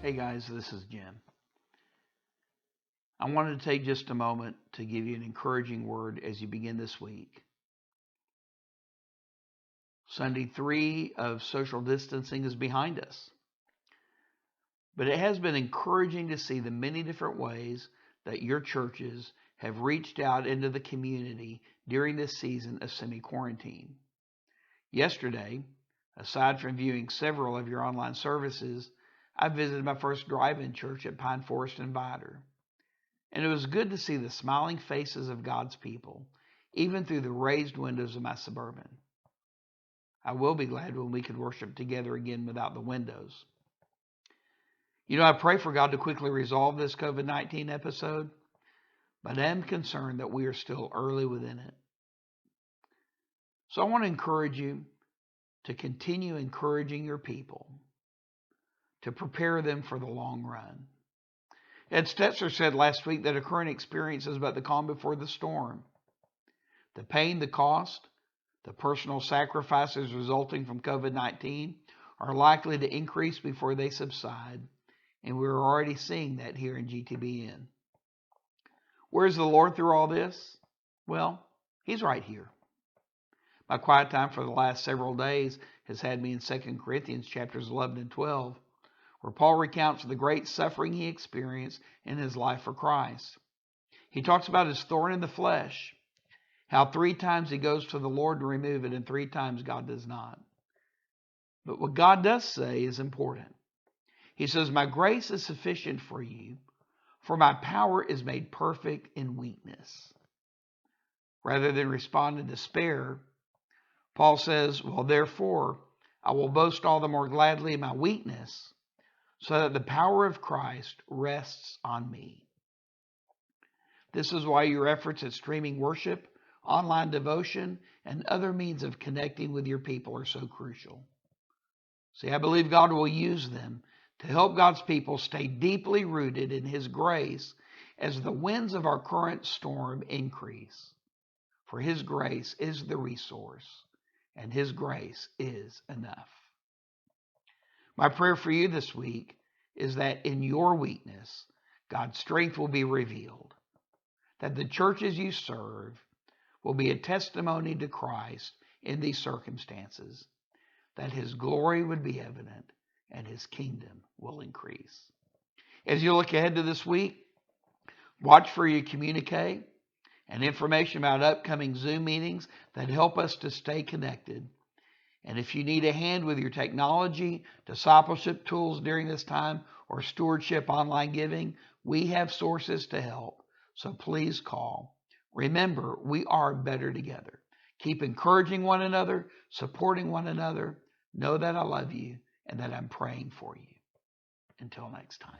Hey guys, this is Jim. I wanted to take just a moment to give you an encouraging word as you begin this week. Sunday 3 of social distancing is behind us, but it has been encouraging to see the many different ways that your churches have reached out into the community during this season of semi-quarantine. Yesterday, aside from viewing several of your online services, I visited my first drive-in church at Pine Forest and Vider. And it was good to see the smiling faces of God's people, even through the raised windows of my Suburban. I will be glad when we can worship together again without the windows. I pray for God to quickly resolve this COVID-19 episode, but I am concerned that we are still early within it. So I want to encourage you to continue encouraging your people, to prepare them for the long run. Ed Stetzer said last week that a current experience is but the calm before the storm. The pain, the cost, the personal sacrifices resulting from COVID-19 are likely to increase before they subside, and we're already seeing that here in GTBN. Where's the Lord through all this? Well, He's right here. My quiet time for the last several days has had me in 2 Corinthians chapters 11 and 12, where Paul recounts the great suffering he experienced in his life for Christ. He talks about his thorn in the flesh, how 3 times he goes to the Lord to remove it, and 3 times God does not. But what God does say is important. He says, "My grace is sufficient for you, for my power is made perfect in weakness." Rather than respond in despair, Paul says, "Well, therefore, I will boast all the more gladly in my weakness, so that the power of Christ rests on me." This is why your efforts at streaming worship, online devotion, and other means of connecting with your people are so crucial. See, I believe God will use them to help God's people stay deeply rooted in His grace as the winds of our current storm increase. For His grace is the resource, and His grace is enough. My prayer for you this week is that in your weakness, God's strength will be revealed, that the churches you serve will be a testimony to Christ in these circumstances, that His glory would be evident and His kingdom will increase. As you look ahead to this week, watch for your communique and information about upcoming Zoom meetings that help us to stay connected. And if you need a hand with your technology, discipleship tools during this time, or stewardship online giving, we have sources to help. So please call. Remember, we are better together. Keep encouraging one another, supporting one another. Know that I love you and that I'm praying for you. Until next time.